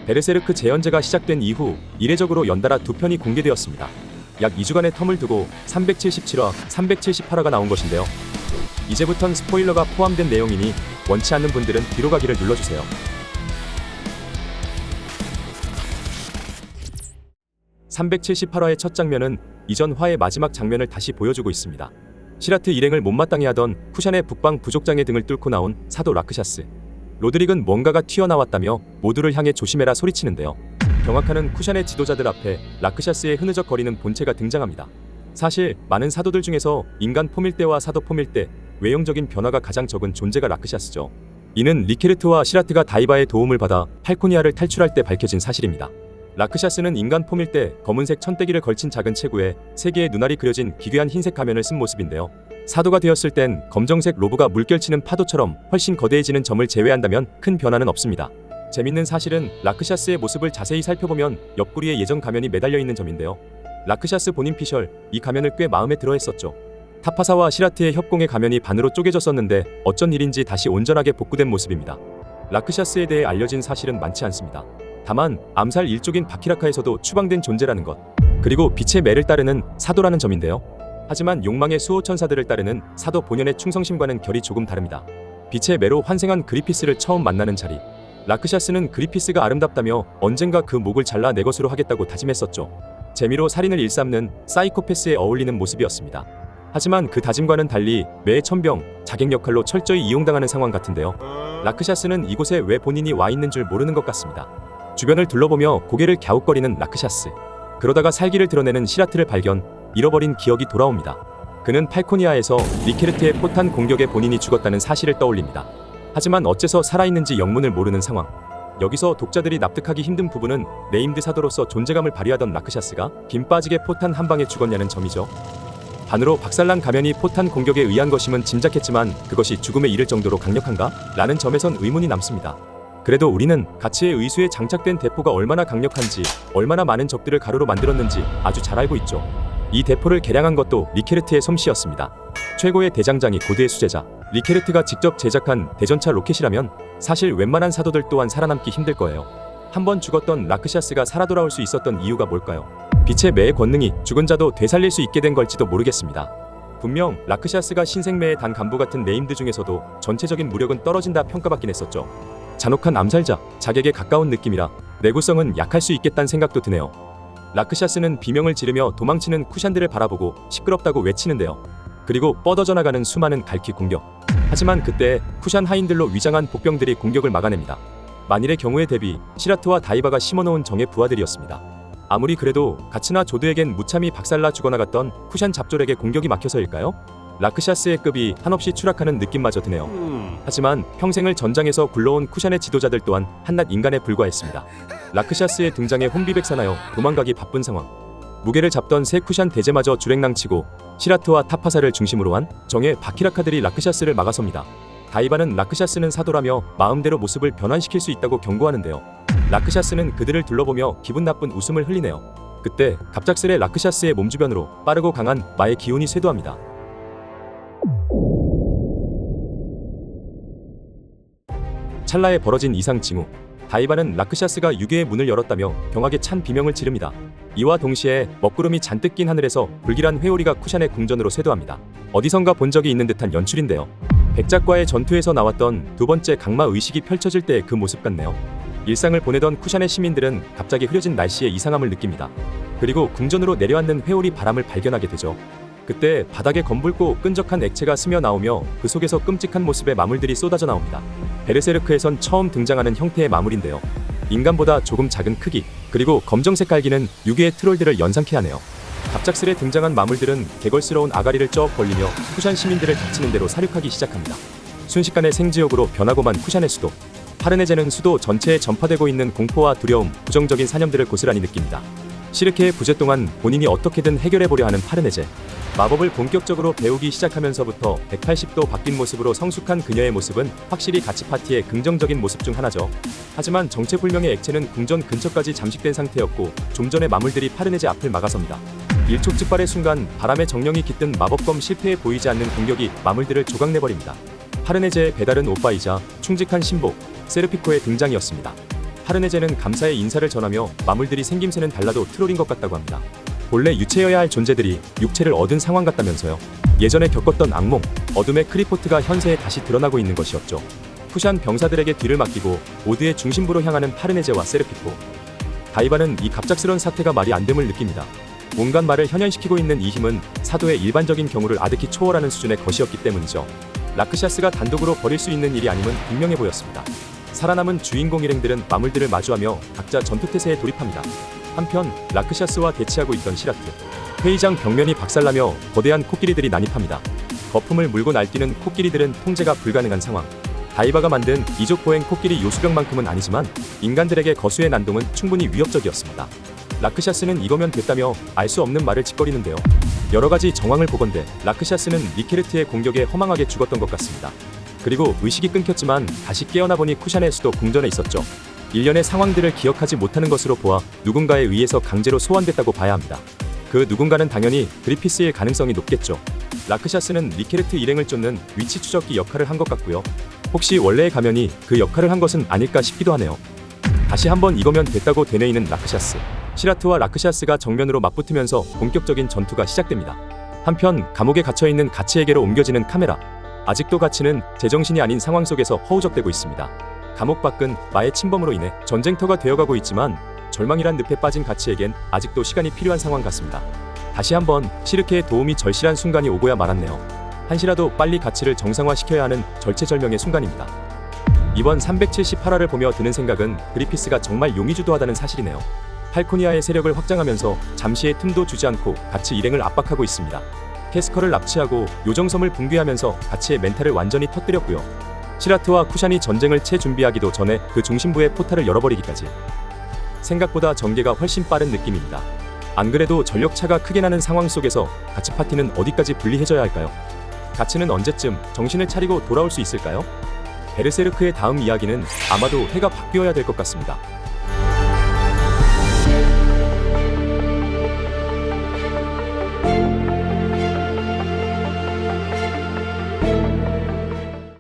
베르세르크 재연재가 시작된 이후 이례적으로 연달아 2편이 공개되었습니다. 약 2주간의 텀을 두고 377화, 378화가 나온 것인데요. 이제부턴 스포일러가 포함된 내용이니 원치 않는 분들은 뒤로 가기를 눌러주세요. 378화의 첫 장면은 이전 화의 마지막 장면을 다시 보여주고 있습니다. 시라트 일행을 못마땅해 하던 쿠샨의 북방 부족장의 등을 뚫고 나온 사도 라크샤스. 로드릭은 뭔가가 튀어나왔다며 모두를 향해 조심해라 소리치는데요. 경악하는 쿠샨의 지도자들 앞에 라크샤스의 흐느적거리는 본체가 등장합니다. 사실 많은 사도들 중에서 인간 포밀대와 사도 포밀대, 외형적인 변화가 가장 적은 존재가 라크샤스죠. 이는 리케르트와 시라트가 다이바의 도움을 받아 팔코니아를 탈출할 때 밝혀진 사실입니다. 라크샤스는 인간 포밀대, 검은색 천대기를 걸친 작은 체구에 3개의 눈알이 그려진 기괴한 흰색 가면을 쓴 모습인데요. 사도가 되었을 땐 검정색 로브가 물결치는 파도처럼 훨씬 거대해지는 점을 제외한다면 큰 변화는 없습니다. 재밌는 사실은 라크샤스의 모습을 자세히 살펴보면 옆구리에 예전 가면이 매달려 있는 점인데요. 라크샤스 본인 피셜, 이 가면을 꽤 마음에 들어 했었죠. 타파사와 시라트의 협공의 가면이 반으로 쪼개졌었는데 어쩐 일인지 다시 온전하게 복구된 모습입니다. 라크샤스에 대해 알려진 사실은 많지 않습니다. 다만 암살 일족인 바키라카에서도 추방된 존재라는 것, 그리고 빛의 매를 따르는 사도라는 점인데요. 하지만 욕망의 수호천사들을 따르는 사도 본연의 충성심과는 결이 조금 다릅니다. 빛의 매로 환생한 그리피스를 처음 만나는 자리, 라크샤스는 그리피스가 아름답다며 언젠가 그 목을 잘라 내 것으로 하겠다고 다짐했었죠. 재미로 살인을 일삼는 사이코패스에 어울리는 모습이었습니다. 하지만 그 다짐과는 달리 매의 천병, 자객 역할로 철저히 이용당하는 상황 같은데요. 라크샤스는 이곳에 왜 본인이 와 있는 줄 모르는 것 같습니다. 주변을 둘러보며 고개를 갸웃거리는 라크샤스. 그러다가 살기를 드러내는 시라트를 발견, 잃어버린 기억이 돌아옵니다. 그는 팔코니아에서 리케르트의 포탄 공격에 본인이 죽었다는 사실을 떠올립니다. 하지만 어째서 살아있는지 영문을 모르는 상황. 여기서 독자들이 납득하기 힘든 부분은 네임드 사도로서 존재감을 발휘하던 라크샤스가 김 빠지게 포탄 한 방에 죽었냐는 점이죠. 반으로 박살난 가면이 포탄 공격에 의한 것임은 짐작했지만 그것이 죽음에 이를 정도로 강력한가? 라는 점에선 의문이 남습니다. 그래도 우리는 가치의 의수에 장착된 대포가 얼마나 강력한지, 얼마나 많은 적들을 가루로 만들었는지 아주 잘 알고 있죠. 이 대포를 개량한 것도 리케르트의 솜씨였습니다. 최고의 대장장이 고대의 수제자, 리케르트가 직접 제작한 대전차 로켓이라면 사실 웬만한 사도들 또한 살아남기 힘들 거예요. 한번 죽었던 라크샤스가 살아 돌아올 수 있었던 이유가 뭘까요? 빛의 매의 권능이 죽은 자도 되살릴 수 있게 된 걸지도 모르겠습니다. 분명 라크샤스가 신생매의 단 간부 같은 네임드 중에서도 전체적인 무력은 떨어진다 평가받긴 했었죠. 잔혹한 암살자, 자객에 가까운 느낌이라 내구성은 약할 수 있겠다는 생각도 드네요. 라크샤스는 비명을 지르며 도망치는 쿠샨들을 바라보고 시끄럽다고 외치는데요. 그리고 뻗어져 나가는 수많은 갈퀴 공격. 하지만 그때 쿠샨 하인들로 위장한 복병들이 공격을 막아냅니다. 만일의 경우에 대비 시라트와 다이바가 심어놓은 정의 부하들이었습니다. 아무리 그래도 가츠나 조드에겐 무참히 박살나 죽어나갔던 쿠샨 잡졸에게 공격이 막혀서일까요? 라크샤스의 급이 한없이 추락하는 느낌마저 드네요. 하지만 평생을 전장에서 굴러온 쿠샨의 지도자들 또한 한낱 인간에 불과했습니다. 라크샤스의 등장에 혼비백산하여 도망가기 바쁜 상황. 무게를 잡던 새 쿠샨 대제마저 주랭랑치고 시라트와 타파사를 중심으로 한 정의 바키라카들이 라크샤스를 막아섭니다. 다이바는 라크샤스는 사도라며 마음대로 모습을 변환시킬 수 있다고 경고하는데요. 라크샤스는 그들을 둘러보며 기분 나쁜 웃음을 흘리네요. 그때 갑작스레 라크샤스의 몸 주변으로 빠르고 강한 마의 기운이 쇄도합니다. 찰나에 벌어진 이상 징후. 다이바는 라크샤스가 유괴의 문을 열었다며 경악에 찬 비명을 지릅니다. 이와 동시에 먹구름이 잔뜩 낀 하늘에서 불길한 회오리가 쿠샨의 궁전으로 쇄도합니다. 어디선가 본 적이 있는 듯한 연출인데요. 백작과의 전투에서 나왔던 두 번째 강마 의식이 펼쳐질 때의 그 모습 같네요. 일상을 보내던 쿠샨의 시민들은 갑자기 흐려진 날씨에 이상함을 느낍니다. 그리고 궁전으로 내려앉는 회오리 바람을 발견하게 되죠. 그때 바닥에 검붉고 끈적한 액체가 스며 나오며 그 속에서 끔찍한 모습의 마물들이 쏟아져 나옵니다. 베르세르크에선 처음 등장하는 형태의 마물인데요. 인간보다 조금 작은 크기, 그리고 검정색 갈기는 유괴의 트롤들을 연상케 하네요. 갑작스레 등장한 마물들은 개걸스러운 아가리를 쩍 벌리며 쿠샨 시민들을 닥치는 대로 사륙하기 시작합니다. 순식간에 생지옥으로 변하고만 쿠샨의 수도. 파르네제는 수도 전체에 전파되고 있는 공포와 두려움, 부정적인 사념들을 고스란히 느낍니다. 시르케의 부재 동안 본인이 어떻게든 해결해보려 하는 파르네제. 마법을 본격적으로 배우기 시작하면서부터 180도 바뀐 모습으로 성숙한 그녀의 모습은 확실히 가치 파티의 긍정적인 모습 중 하나죠. 하지만 정체불명의 액체는 궁전 근처까지 잠식된 상태였고 좀 전에 마물들이 파르네제 앞을 막아섭니다. 일촉즉발의 순간 바람의 정령이 깃든 마법검 실패해 보이지 않는 공격이 마물들을 조각내버립니다. 파르네제의 배다른 오빠이자 충직한 신복 세르피코의 등장이었습니다. 파르네제는 감사의 인사를 전하며 마물들이 생김새는 달라도 트롤인 것 같다고 합니다. 본래 유체여야 할 존재들이 육체를 얻은 상황 같다면서요. 예전에 겪었던 악몽, 어둠의 크리포트가 현세에 다시 드러나고 있는 것이었죠. 쿠샨 병사들에게 뒤를 맡기고 오드의 중심부로 향하는 파르네제와 세르피코. 다이바는 이 갑작스런 사태가 말이 안 됨을 느낍니다. 온갖 말을 현현시키고 있는 이 힘은 사도의 일반적인 경우를 아득히 초월하는 수준의 것이었기 때문이죠. 라크샤스가 단독으로 벌일 수 있는 일이 아님은 분명해 보였습니다. 살아남은 주인공 일행들은 마물들을 마주하며 각자 전투태세에 돌입합니다. 한편 라크샤스와 대치하고 있던 시라트. 회의장 벽면이 박살나며 거대한 코끼리들이 난입합니다. 거품을 물고 날뛰는 코끼리들은 통제가 불가능한 상황. 다이바가 만든 이족 보행 코끼리 요수병만큼은 아니지만 인간들에게 거수의 난동은 충분히 위협적이었습니다. 라크샤스는 이거면 됐다며 알 수 없는 말을 짓거리는데요. 여러가지 정황을 보건대 라크샤스는 니케르트의 공격에 허망하게 죽었던 것 같습니다. 그리고 의식이 끊겼지만 다시 깨어나 보니 쿠샨의 수도 궁전에 있었죠. 일련의 상황들을 기억하지 못하는 것으로 보아 누군가에 의해서 강제로 소환됐다고 봐야 합니다. 그 누군가는 당연히 그리피스일 가능성이 높겠죠. 라크샤스는 니케르트 일행을 쫓는 위치 추적기 역할을 한 것 같고요. 혹시 원래의 가면이 그 역할을 한 것은 아닐까 싶기도 하네요. 다시 한번 이거면 됐다고 되뇌이는 라크샤스. 시라트와 라크샤스가 정면으로 맞붙으면서 본격적인 전투가 시작됩니다. 한편 감옥에 갇혀있는 가치에게로 옮겨지는 카메라. 아직도 가치는 제정신이 아닌 상황 속에서 허우적대고 있습니다. 감옥 밖은 마의 침범으로 인해 전쟁터가 되어가고 있지만 절망이란 늪에 빠진 가치에겐 아직도 시간이 필요한 상황 같습니다. 다시 한번 시르케의 도움이 절실한 순간이 오고야 말았네요. 한시라도 빨리 가치를 정상화시켜야 하는 절체절명의 순간입니다. 이번 378화를 보며 드는 생각은 그리피스가 정말 용의주도하다는 사실이네요. 팔코니아의 세력을 확장하면서 잠시의 틈도 주지 않고 가치 일행을 압박하고 있습니다. 캐스커를 납치하고 요정섬을 붕괴하면서 가치의 멘탈을 완전히 터뜨렸고요. 시라트와 쿠샨이 전쟁을 채 준비하기도 전에 그 중심부의 포탈을 열어버리기까지. 생각보다 전개가 훨씬 빠른 느낌입니다. 안 그래도 전력차가 크게 나는 상황 속에서 가치 파티는 어디까지 분리해져야 할까요? 가치는 언제쯤 정신을 차리고 돌아올 수 있을까요? 베르세르크의 다음 이야기는 아마도 해가 바뀌어야 될 것 같습니다.